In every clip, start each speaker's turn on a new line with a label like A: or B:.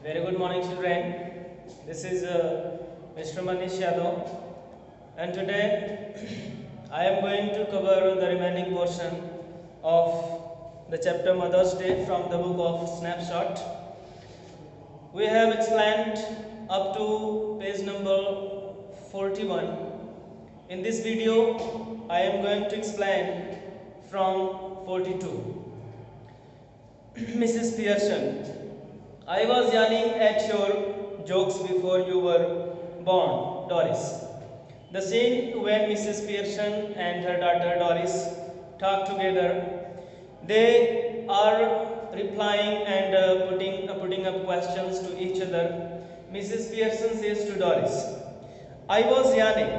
A: Very good morning, children. This is Mr. Manish Sir, and today I am going to cover the remaining portion of the chapter Mother's Day from the book of Snapshot. We have explained up to page number 41. In this video, I am going to explain from 42. Mrs. Pearson, I was yelling at your jokes before you were born, Doris. The scene when Mrs. Pearson and her daughter Doris talk together, they are replying and putting up questions to each other. Mrs. Pearson says to Doris, I was yelling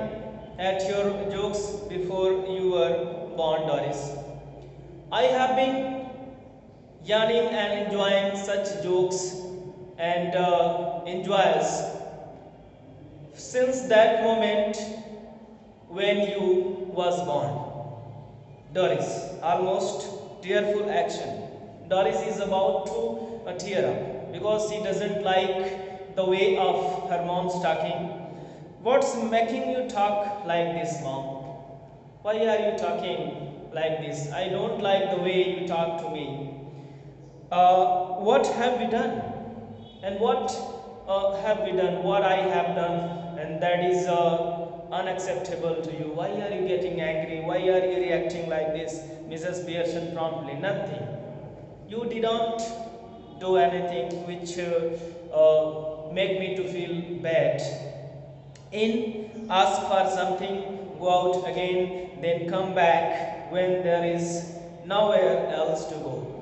A: at your jokes before you were born, Doris. I have been yawning and enjoying such jokes and enjoys since that moment when you was born. Doris, almost tearful action. Doris is about to tear up because she doesn't like the way of her mom's talking. What's making you talk like this, Mom? Why are you talking like this? I don't like the way you talk to me. What have we done? And what have we done? What I have done, and that is unacceptable to you. Why are you getting angry? Why are you reacting like this? Mrs. Pearson promptly, nothing. You didn't do anything which make me to feel bad. In, ask for something, go out again, then come back when there is nowhere else to go.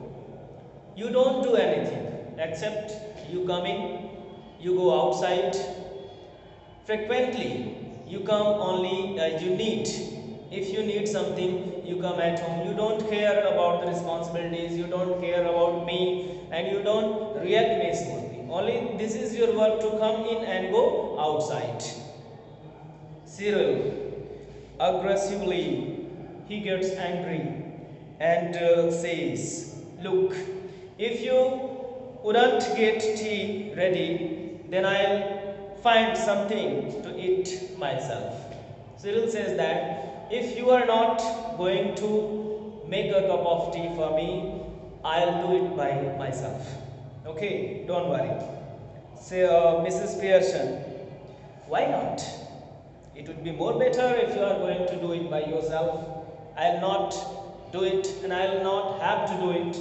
A: You don't do anything except you come in, you go outside. Frequently, you come only you need. If you need something, you come at home. You don't care about the responsibilities, you don't care about me, and you don't react me smoothly. Only this is your work, to come in and go outside. Cyril, aggressively, he gets angry and says, look, if you wouldn't get tea ready, then I'll find something to eat myself. Cyril says that if you are not going to make a cup of tea for me, I'll do it by myself. Okay, don't worry. Say, Mrs. Pearson, why not? It would be more better if you are going to do it by yourself. I'll not do it, and I'll not have to do it.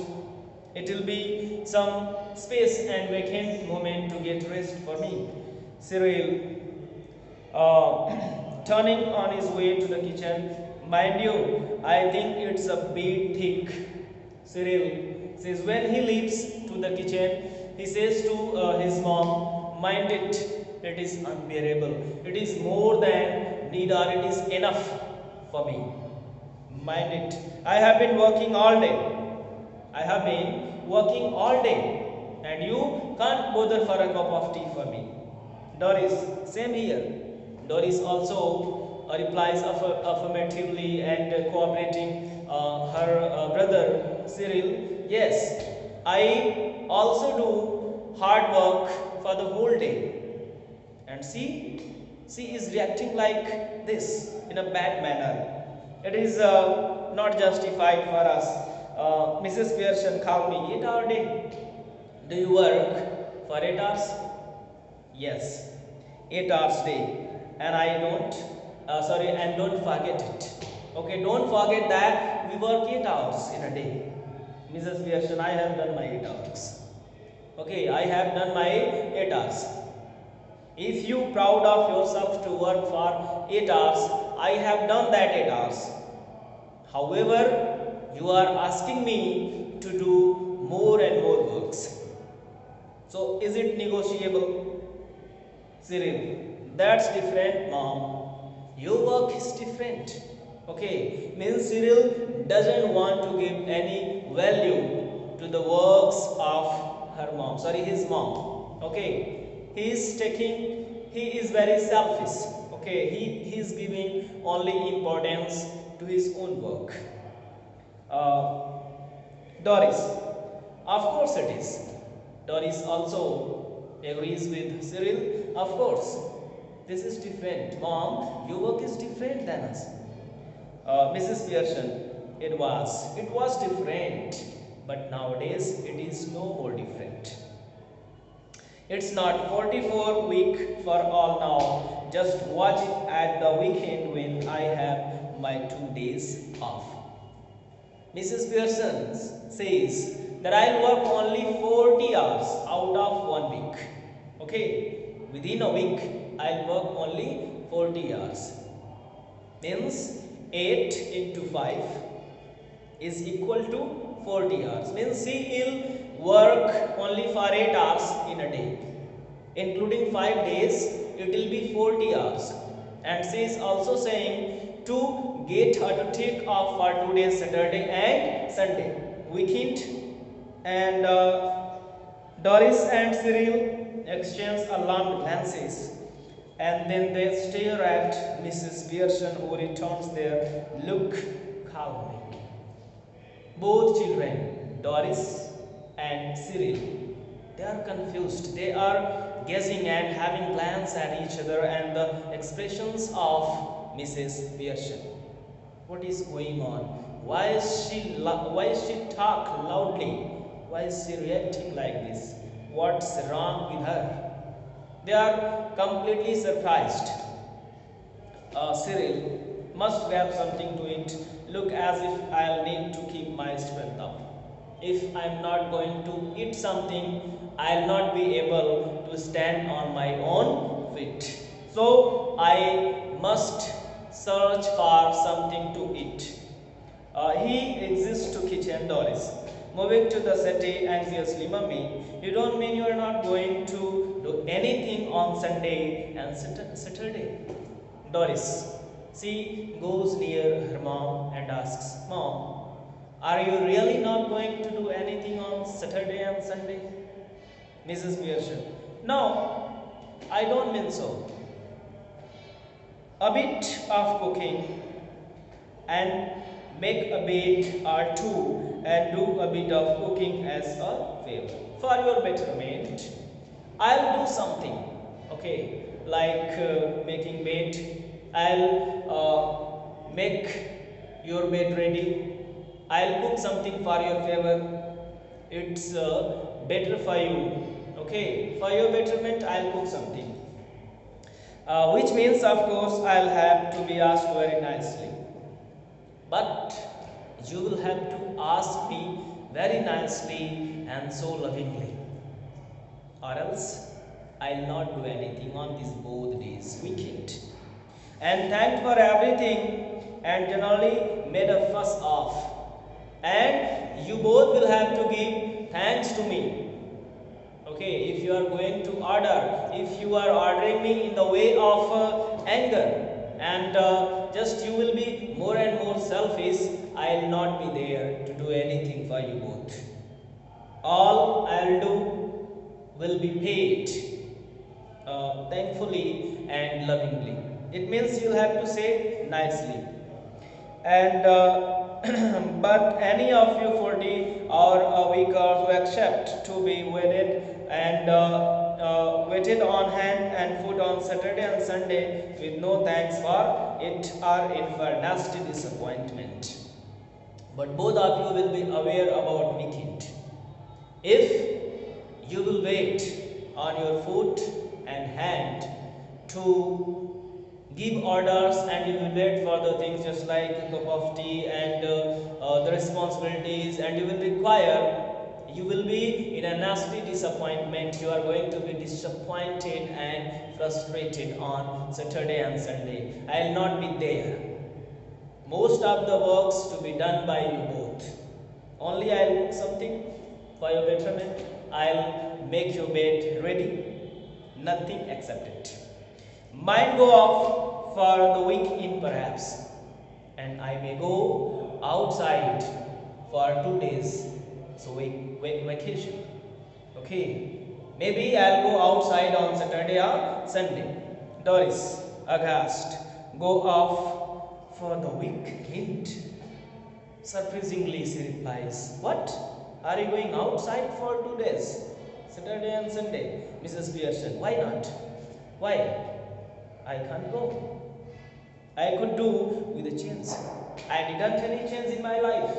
A: It will be some space and vacant moment to get rest for me. Cyril, turning on his way to the kitchen, mind you, I think it's a bit thick. Cyril says when he leaves to the kitchen, he says to his mom, mind it, it is unbearable. It is more than need, or it is enough for me. Mind it. I have been working all day. And you can't bother for a cup of tea for me. Doris, same here. Doris also replies affirmatively and cooperating her brother Cyril. Yes, I also do hard work for the whole day. And see, she is reacting like this in a bad manner. It is not justified for us. Mrs. Pearson called me 8-hour day. Do you work for 8 hours? Yes, 8 hours day. And I don't, and don't forget it. Okay, don't forget that we work 8 hours in a day. Mrs. Pearson, I have done my 8 hours. Okay, I have done my 8 hours. If you proud of yourself to work for 8 hours, I have done that 8 hours. However, you are asking me to do more and more works. So is it negotiable? Cyril, that's different, Mom. Your work is different. Okay, means Cyril doesn't want to give any value to the works of his mom. Okay, he is very selfish. Okay, he is giving only importance to his own work. Doris, of course it is. Doris also agrees with Cyril. Of course, this is different. Mom, your work is different than us. Mrs. Pearson, it was different, but nowadays it is no more different. It's not 44 week for all now. Just watch it at the weekend when I have my 2 days off. Mrs. Pearson says that I'll work only 40 hours out of 1 week. Okay, within a week I'll work only 40 hours. Means 8 into 5 is equal to 40 hours. Means she will work only for 8 hours in a day. Including 5 days, it will be 40 hours. And she is also saying to get her to take off for 2 days, Saturday and Sunday, weekend. And Doris and Cyril exchange alarmed glances, and then they stare at Mrs. Pearson, who returns their look calmly. Both children, Doris and Cyril, they are confused. They are gazing and having glance at each other and the expressions of Mrs. Pearson. What is going on? Why is she talk loudly? Why is she reacting like this? What's wrong with her? They are completely surprised. Cyril must grab something to eat. Look as if I'll need to keep my strength up. If I'm not going to eat something, I'll not be able to stand on my own feet. So I must search for something to eat. He exists to kitchen, Doris. Moving to the settee anxiously, Mummy, you don't mean you are not going to do anything on Sunday and Saturday? Doris, she goes near her mom and asks, Mom, are you really not going to do anything on Saturday and Sunday? Mrs. Pearson, no, I don't mean so. A bit of cooking and make a bed or two and do a bit of cooking as a favor. For your betterment, I'll do something, okay, like making bed. I'll make your bed ready. I'll cook something for your favor. It's better for you, okay. For your betterment, I'll cook something. Which means, of course, I'll have to be asked very nicely. But you will have to ask me very nicely and so lovingly, or else I'll not do anything on these both days, weekend. And thanked for everything and generally made a fuss of. And you both will have to give thanks to me. Okay, if you are going to order, if you are ordering me in the way of anger, and just you will be more and more selfish, I will not be there to do anything for you both. All I will do will be paid thankfully and lovingly. It means you have to say nicely. And but any of you 40 or a weaker who accept to be wedded and waited on hand and food on Saturday and Sunday with no thanks for it are in for nasty disappointment. But both of you will be aware about weekend. If you will wait on your foot and hand to give orders and you will wait for the things just like a cup of tea and the responsibilities, and you will require, you will be in a nasty disappointment. You are going to be disappointed and frustrated on Saturday and Sunday. I will not be there. Most of the works to be done by you both. Only I will cook something for your betterment. I will make your bed ready. Nothing except it. Might go off for the weekend perhaps, and I may go outside for 2 days, so vacation. Okay, maybe I'll go outside on Saturday or Sunday. Doris, aghast, go off for the weekend? Surprisingly, she replies, what? Are you going outside for 2 days? Saturday and Sunday. Mrs. Pearson, why not? Why? I can't go. I could do with a change. I didn't any change in my life.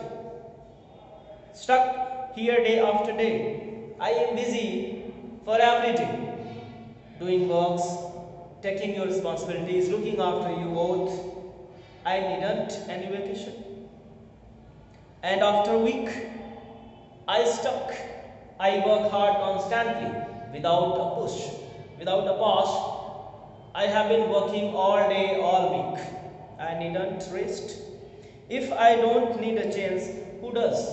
A: Stuck here day after day. I am busy for everything. Doing works, taking your responsibilities, looking after you both. I didn't any vacation. And after a week, I stuck. I work hard constantly without a push, without a pause. I have been working all day, all week. I needn't rest. If I don't need a chance, who does?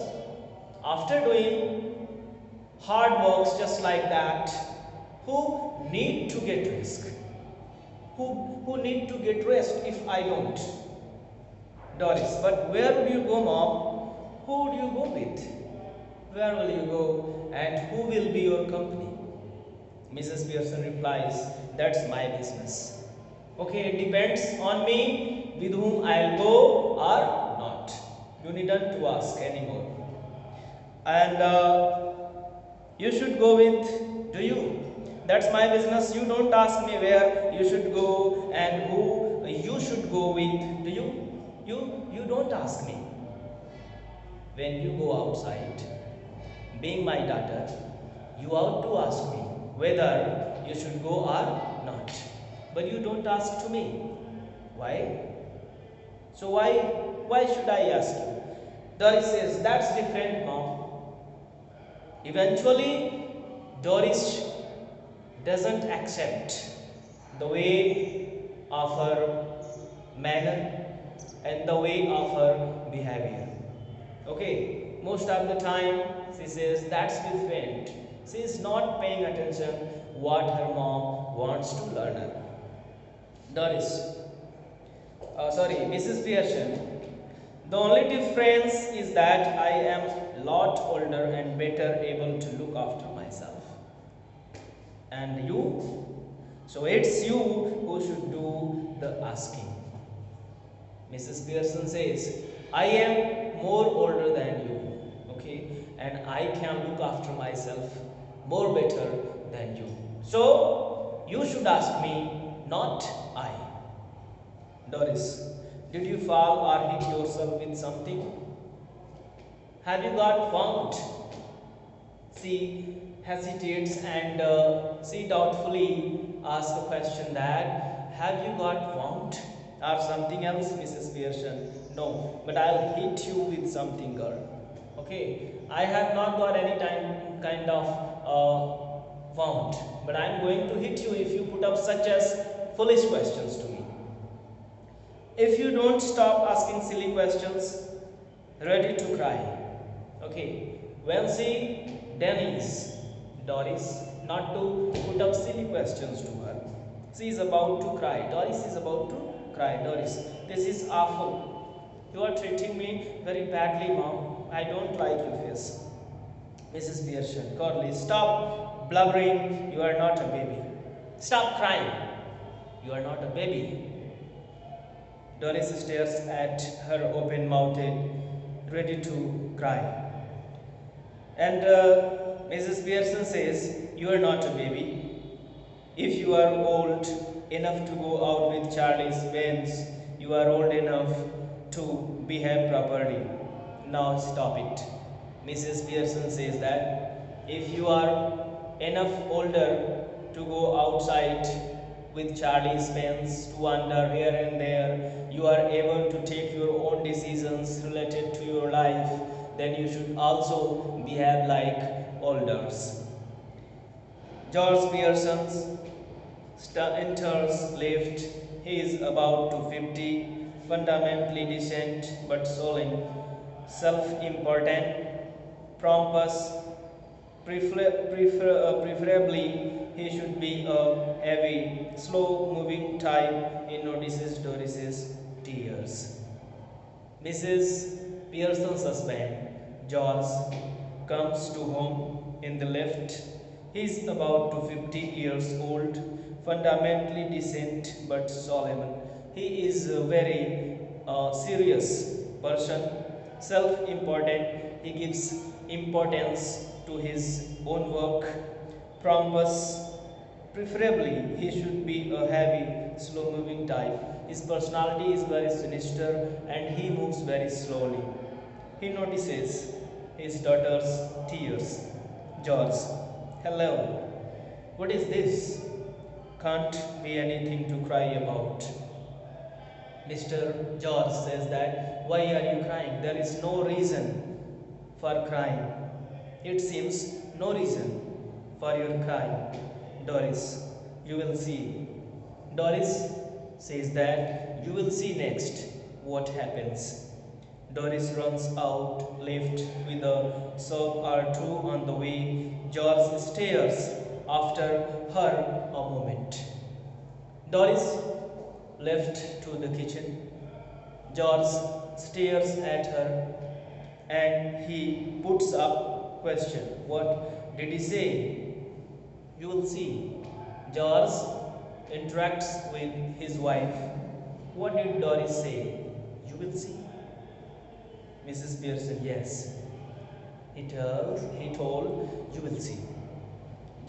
A: After doing hard works just like that, who need to get rest? Who need to get rest if I don't? Doris, but where would you go, Mom? Who would you go with? Where will you go and who will be your company? Mrs. Pearson replies, that's my business. Okay, it depends on me with whom I'll go or not. You needn't to ask anymore. And you should go with, do you? That's my business. You don't ask me where you should go and who you should go with. Do you? You don't ask me. When you go outside, being my daughter, you ought to ask me whether you should go or not. But you don't ask to me. Why? So why should I ask you? Doris says, that's different, Mom. Eventually, Doris doesn't accept the way of her manner and the way of her behavior. Okay, most of the time she says that's different. She is not paying attention what her mom wants to learn her. Mrs. Pearson, the only difference is that I am a lot older and better able to look after myself. And you? So it's you who should do the asking. Mrs. Pearson says, I am more older than you, okay, and I can look after myself more better than you. So you should ask me, not I. Doris, did you fall or hit yourself with something? Have you got wound? She hesitates and she doubtfully asks a question that, have you got wound? Or something else, Mrs. Pearson? No, but I'll hit you with something, girl. Okay, I have not got any kind of wound, but I'm going to hit you if you put up such as foolish questions to me. If you don't stop asking silly questions, ready to cry. Okay, when she denies Doris not to put up silly questions to her, she is about to cry. Doris is about to cry. Doris, this is awful. You are treating me very badly, Mom. I don't like your face. Mrs. Pearson, Corley, stop blubbering. You are not a baby. Stop crying. You are not a baby. Doris stares at her open-mouthed, ready to cry. And Mrs. Pearson says, you are not a baby. If you are old enough to go out with Charlie's friends, you are old enough to behave properly. Now stop it. Mrs. Pearson says that if you are enough older to go outside with Charlie's friends to wander here and there, you are able to take your own decisions related to your life, then you should also behave like elders. George Pearson enters lift. He is about to 50, fundamentally decent but solemn, self-important, pompous. Preferably, he should be a heavy, slow-moving type. He notices Doris's tears. Mrs. Pearson's husband, George, comes to home in the lift. He is about to 50 years old, fundamentally decent but solemn. He is a very serious person, self-important. He gives importance to his own work. from bus. Preferably, he should be a heavy, slow moving type. His personality is very sinister and he moves very slowly. He notices his daughter's tears. George, hello, what is this? Can't be anything to cry about. Mr. George says that, why are you crying? There is no reason for crying. It seems no reason for your cry. Doris, you will see. Doris says that you will see next what happens. Doris runs out, left with a sob or two on the way. George stares after her a moment. Doris left to the kitchen. George stares at her and he puts up question. What did he say? You will see. George interacts with his wife. What did Doris say? You will see. Mrs. Pearson, yes. He told, you will see.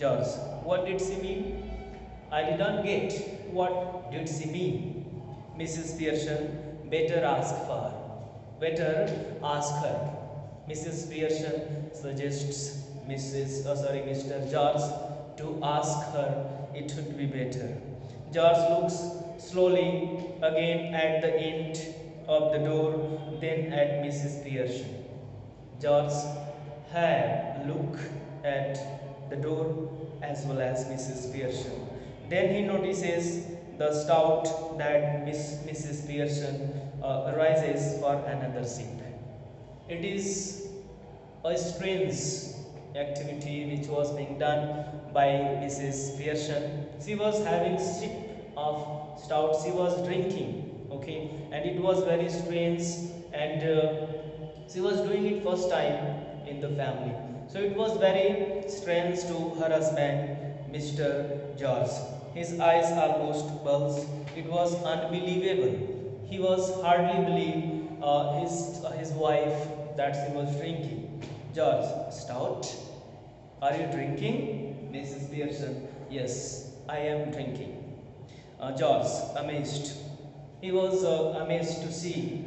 A: George, what did she mean? I did not get. What did she mean? Mrs. Pearson, better ask her. Mrs. Pearson suggests Mr. George to ask her. It would be better. George looks slowly again at the end of the door, then at Mrs. Pearson. George had a look at the door as well as Mrs. Pearson. Then he notices the stout that Mrs. Pearson rises for another sip. It is a strange activity which was being done by Mrs. Pearson. She was having sip of stout. She was drinking, okay, and it was very strange, and she was doing it first time in the family. So it was very strange to her husband, Mr. George. His eyes almost bulged. It was unbelievable. He was hardly believe his wife that she was drinking. George, stout? Are you drinking? Mrs. Pearson, yes, I am drinking. George, amazed. He was amazed to see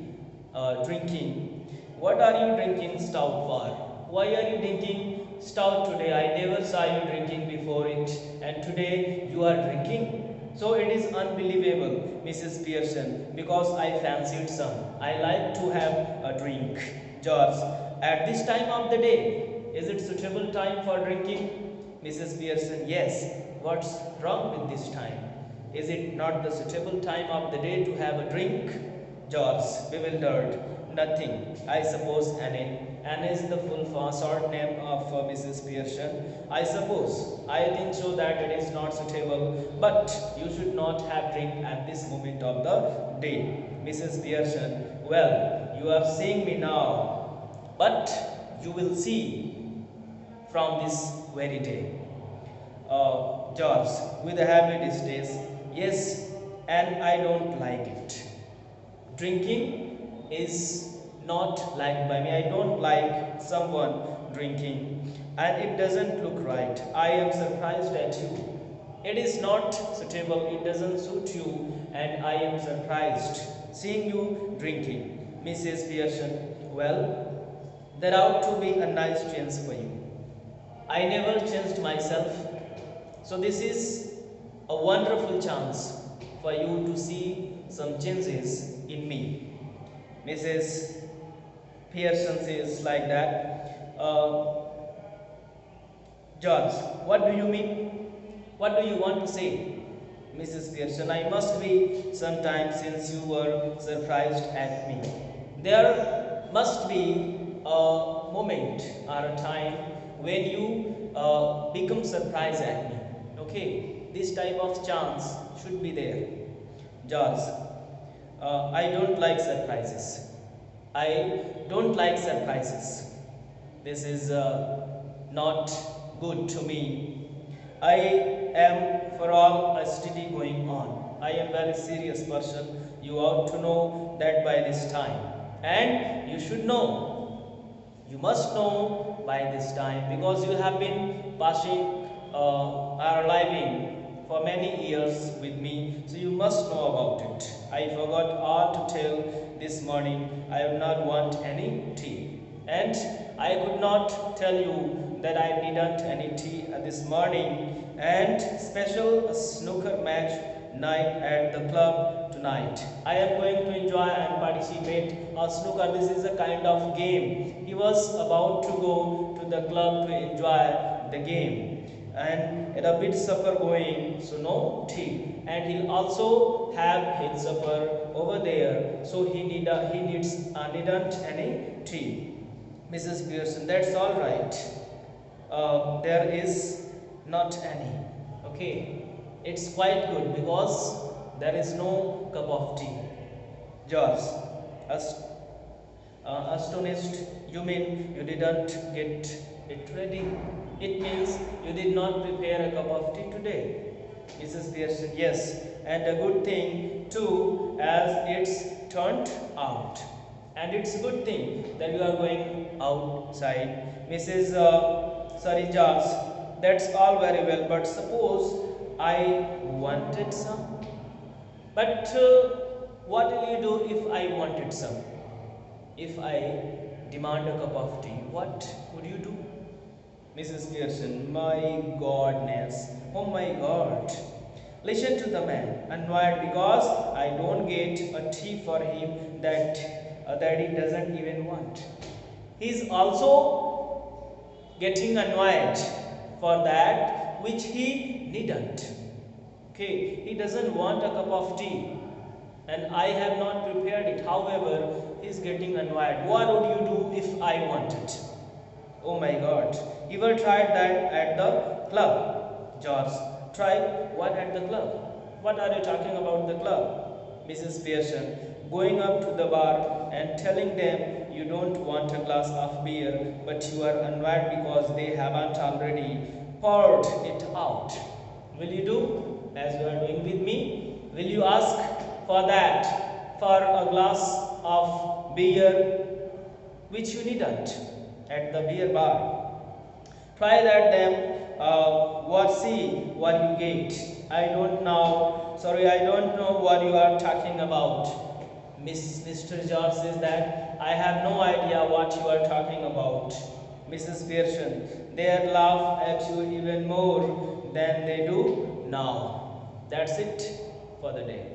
A: drinking. What are you drinking stout for? Why are you drinking stout today? I never saw you drinking before it, and today you are drinking. So it is unbelievable, Mrs. Pearson, because I fancied some. I like to have a drink. George, at this time of the day, is it suitable time for drinking? Mrs. Pearson, yes. What's wrong with this time? Is it not the suitable time of the day to have a drink? George, bewildered. Nothing. I suppose Anne. Anne is the full short name of Mrs. Pearson. I suppose. I think so that it is not suitable, but you should not have drink at this moment of the day. Mrs. Pearson, well, you are seeing me now, but you will see from this very day. George, with a happy distaste, yes, and I don't like it. Drinking is not liked by me. I don't like someone drinking, and it doesn't look right. I am surprised at you. It is not suitable, it doesn't suit you, and I am surprised seeing you drinking. Mrs. Pearson, well, there ought to be a nice chance for you. I never changed myself, so this is a wonderful chance for you to see some changes in me. Mrs. Pearson says like that. George, what do you mean? What do you want to say? Mrs. Pearson, I must be sometime since you were surprised at me. There must be a moment or a time when you become surprised at me. Okay, this type of chance should be there. George, I don't like surprises. I don't like surprises. This is not good to me. I am for all a steady going on. I am very serious person. You ought to know that by this time. And you should know. You must know by this time because you have been passing are living for many years with me, so you must know about it. I forgot all to tell this morning. I would not want any tea, and I could not tell you that I didn't any tea this morning. And special snooker match night at the club tonight. I am going to enjoy and participate on snooker. This is a kind of game. He was about to go to the club to enjoy the game, and a bit supper going, so no tea. And he'll also have his supper over there, so he needn't any tea. Mrs. Pearson, that's all right. There is not any. Okay, it's quite good because there is no cup of tea. George, astonished. You mean you didn't get it ready? It means you did not prepare a cup of tea today. Mrs. Pearson, yes, and a good thing too, as it's turned out. And it's a good thing that you are going outside. Mrs. Sorry, George, that's all very well, but suppose I wanted some. But what will you do if I wanted some? If I demand a cup of tea, what would you do? Mrs. Pearson, my godness, oh my God. Listen to the man, annoyed because I don't get a tea for him that he doesn't even want. He's also getting annoyed for that which he needn't. Okay, he doesn't want a cup of tea, and I have not prepared it. However, he's getting annoyed. What would you do if I want it? Oh my God. You ever tried that at the club? George, try what at the club? What are you talking about the club? Mrs. Pearson, going up to the bar and telling them you don't want a glass of beer, but you are annoyed because they haven't already poured it out. Will you do as you are doing with me? Will you ask for that, for a glass of beer which you needn't at the beer bar? Try that them. See what you get. I don't know. Sorry, I don't know what you are talking about. Mr. George says that I have no idea what you are talking about. Mrs. Pearson, they laugh at you even more than they do now. That's it for the day.